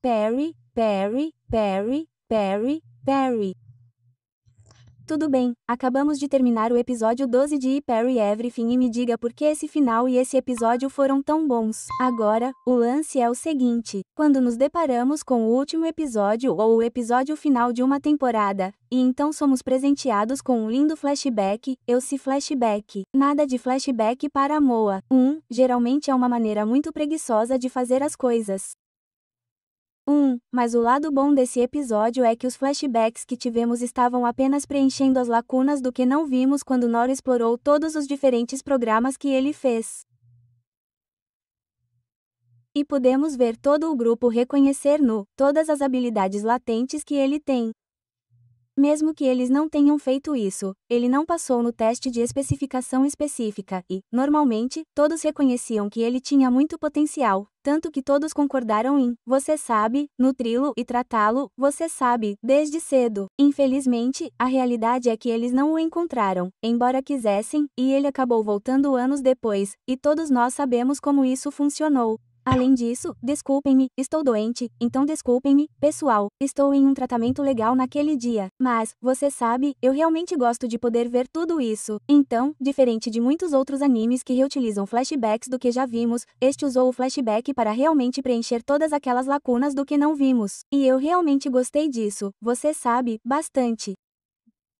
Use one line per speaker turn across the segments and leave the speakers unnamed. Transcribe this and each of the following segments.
Perry, Perry, Perry, Perry, Perry. Tudo bem, acabamos de terminar o episódio 12 de Perry Everything e me diga por que esse final e esse episódio foram tão bons. Agora, o lance é o seguinte, quando nos deparamos com o último episódio ou o episódio final de uma temporada, e então somos presenteados com um lindo flashback, flashback. Nada de flashback para Moa. Geralmente é uma maneira muito preguiçosa de fazer as coisas. Mas o lado bom desse episódio é que os flashbacks que tivemos estavam apenas preenchendo as lacunas do que não vimos quando Nora explorou todos os diferentes programas que ele fez. E pudemos ver todo o grupo reconhecer todas as habilidades latentes que ele tem. Mesmo que eles não tenham feito isso, ele não passou no teste de especificação específica e, normalmente, todos reconheciam que ele tinha muito potencial, tanto que todos concordaram em, você sabe, nutri-lo e tratá-lo, você sabe, desde cedo. Infelizmente, a realidade é que eles não o encontraram, embora quisessem, e ele acabou voltando anos depois, e todos nós sabemos como isso funcionou. Além disso, desculpem-me, estou doente, então desculpem-me, pessoal, estou em um tratamento legal naquele dia. Mas, você sabe, eu realmente gosto de poder ver tudo isso. Então, diferente de muitos outros animes que reutilizam flashbacks do que já vimos, este usou o flashback para realmente preencher todas aquelas lacunas do que não vimos. E eu realmente gostei disso, você sabe, bastante.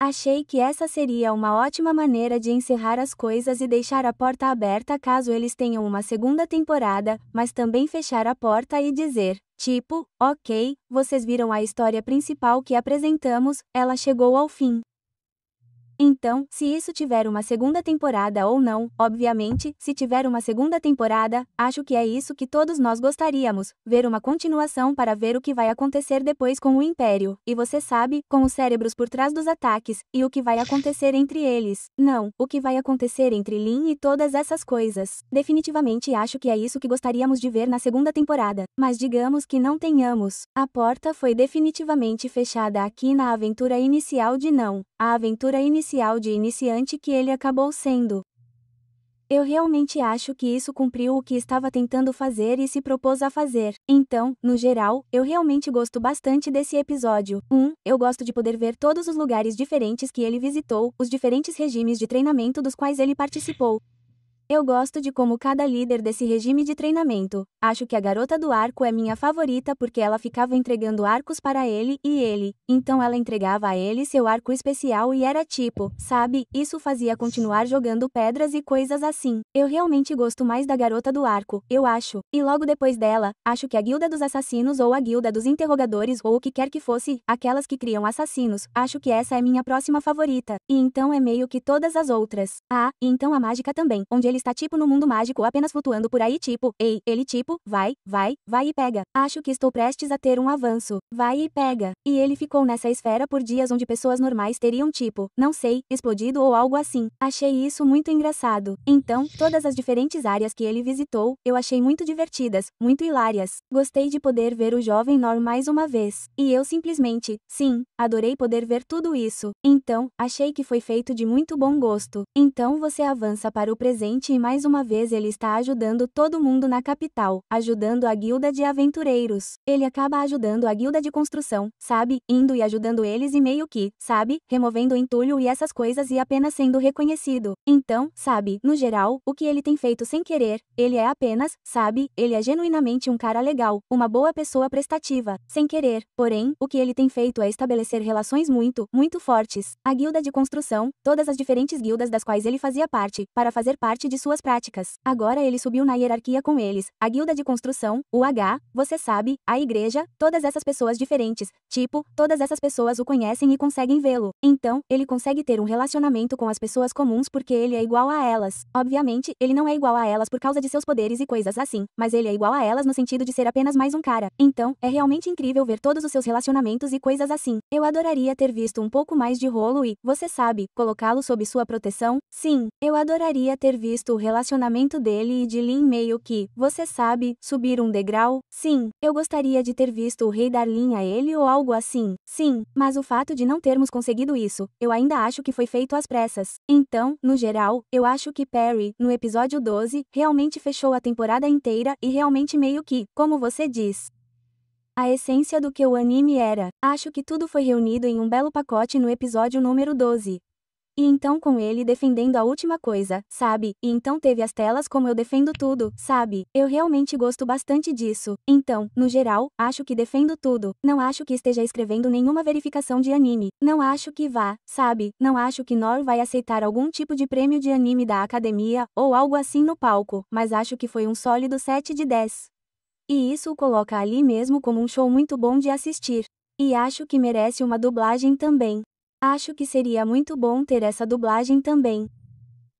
Achei que essa seria uma ótima maneira de encerrar as coisas e deixar a porta aberta caso eles tenham uma segunda temporada, mas também fechar a porta e dizer, tipo, ok, vocês viram a história principal que apresentamos, ela chegou ao fim. Então, se isso tiver uma segunda temporada ou não, obviamente, se tiver uma segunda temporada, acho que é isso que todos nós gostaríamos, ver uma continuação para ver o que vai acontecer depois com o Império, e você sabe, com os cérebros por trás dos ataques, e o que vai acontecer entre eles. Não, o que vai acontecer entre Lin e todas essas coisas. Definitivamente acho que é isso que gostaríamos de ver na segunda temporada, mas digamos que não tenhamos. A porta foi definitivamente fechada aqui na aventura inicial de não. A aventura inicial de iniciante que ele acabou sendo. Eu realmente acho que isso cumpriu o que estava tentando fazer e se propôs a fazer. Então, no geral, eu realmente gosto bastante desse episódio. Eu gosto de poder ver todos os lugares diferentes que ele visitou, os diferentes regimes de treinamento dos quais ele participou. Eu gosto de como cada líder desse regime de treinamento. Acho que a garota do arco é minha favorita porque ela ficava entregando arcos para ele e ele. Então ela entregava a ele seu arco especial e era tipo, sabe, isso fazia continuar jogando pedras e coisas assim. Eu realmente gosto mais da garota do arco, eu acho. E logo depois dela, acho que a guilda dos assassinos ou a guilda dos interrogadores ou o que quer que fosse, aquelas que criam assassinos, acho que essa é minha próxima favorita. E então é meio que todas as outras. E então a mágica também, onde ele está tipo no mundo mágico apenas flutuando por aí tipo, ei, ele tipo, vai e pega. Acho que estou prestes a ter um avanço. Vai e pega. E ele ficou nessa esfera por dias onde pessoas normais teriam tipo, não sei, explodido ou algo assim. Achei isso muito engraçado. Então, todas as diferentes áreas que ele visitou, eu achei muito divertidas, muito hilárias. Gostei de poder ver o jovem Nor mais uma vez. E eu simplesmente, sim, adorei poder ver tudo isso. Então, achei que foi feito de muito bom gosto. Então você avança para o presente e mais uma vez ele está ajudando todo mundo na capital, ajudando a guilda de aventureiros. Ele acaba ajudando a guilda de construção, sabe, indo e ajudando eles e meio que, sabe, removendo o entulho e essas coisas e apenas sendo reconhecido. Então, sabe, no geral, o que ele tem feito sem querer, ele é apenas, sabe, ele é genuinamente um cara legal, uma boa pessoa prestativa, sem querer. Porém, o que ele tem feito é estabelecer relações muito, muito fortes. A guilda de construção, todas as diferentes guildas das quais ele fazia parte, para fazer parte de suas práticas. Agora ele subiu na hierarquia com eles, a guilda de construção, o você sabe, a igreja, todas essas pessoas diferentes, tipo, todas essas pessoas o conhecem e conseguem vê-lo. Então, ele consegue ter um relacionamento com as pessoas comuns porque ele é igual a elas. Obviamente, ele não é igual a elas por causa de seus poderes e coisas assim, mas ele é igual a elas no sentido de ser apenas mais um cara. Então, é realmente incrível ver todos os seus relacionamentos e coisas assim. Eu adoraria ter visto um pouco mais de rolo e, você sabe, colocá-lo sob sua proteção. Sim, eu adoraria ter visto o relacionamento dele e de Lin meio que, você sabe, subir um degrau. Sim, eu gostaria de ter visto o rei dar Lin a ele ou algo assim. Sim, mas o fato de não termos conseguido isso, eu ainda acho que foi feito às pressas. Então, no geral, eu acho que Perry, no episódio 12, realmente fechou a temporada inteira e realmente meio que, como você diz, a essência do que o anime era. Acho que tudo foi reunido em um belo pacote no episódio número 12. E então com ele defendendo a última coisa, sabe? E então teve as telas como eu defendo tudo, sabe? Eu realmente gosto bastante disso. Então, no geral, acho que defendo tudo. Não acho que esteja escrevendo nenhuma verificação de anime. Não acho que vá, sabe? Não acho que Nor vai aceitar algum tipo de prêmio de anime da academia, ou algo assim no palco, mas acho que foi um sólido 7 de 10. E isso o coloca ali mesmo como um show muito bom de assistir. E acho que merece uma dublagem também. Acho que seria muito bom ter essa dublagem também.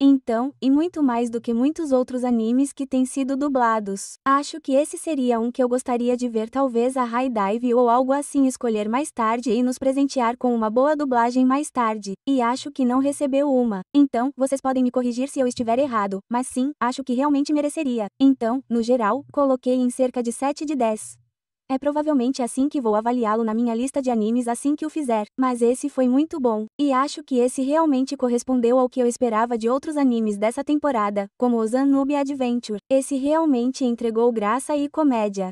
Então, e muito mais do que muitos outros animes que têm sido dublados. Acho que esse seria um que eu gostaria de ver, talvez a High Dive ou algo assim, escolher mais tarde e nos presentear com uma boa dublagem mais tarde. E acho que não recebeu uma. Então, vocês podem me corrigir se eu estiver errado, mas sim, acho que realmente mereceria. Então, no geral, coloquei em cerca de 7 de 10. É provavelmente assim que vou avaliá-lo na minha lista de animes assim que o fizer, mas esse foi muito bom, e acho que esse realmente correspondeu ao que eu esperava de outros animes dessa temporada, como o Zanube Adventure. Esse realmente entregou graça e comédia.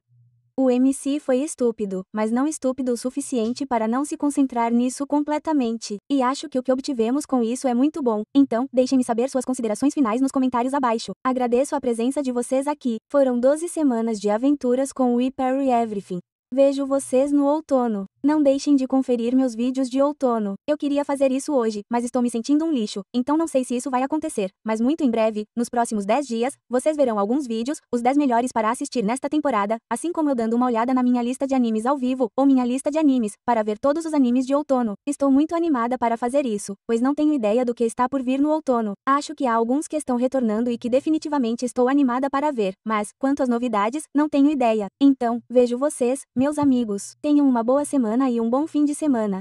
O MC foi estúpido, mas não estúpido o suficiente para não se concentrar nisso completamente, e acho que o que obtivemos com isso é muito bom. Então, deixem-me saber suas considerações finais nos comentários abaixo. Agradeço a presença de vocês aqui. Foram 12 semanas de aventuras com We Parry Everything. Vejo vocês no outono. Não deixem de conferir meus vídeos de outono. Eu queria fazer isso hoje, mas estou me sentindo um lixo, então não sei se isso vai acontecer. Mas muito em breve, nos próximos 10 dias, vocês verão alguns vídeos, os 10 melhores para assistir nesta temporada, assim como eu dando uma olhada na minha lista de animes ao vivo, ou minha lista de animes, para ver todos os animes de outono. Estou muito animada para fazer isso, pois não tenho ideia do que está por vir no outono. Acho que há alguns que estão retornando e que definitivamente estou animada para ver, mas, quanto às novidades, não tenho ideia. Então, vejo vocês, meus amigos. Tenham uma boa semana e um bom fim de semana.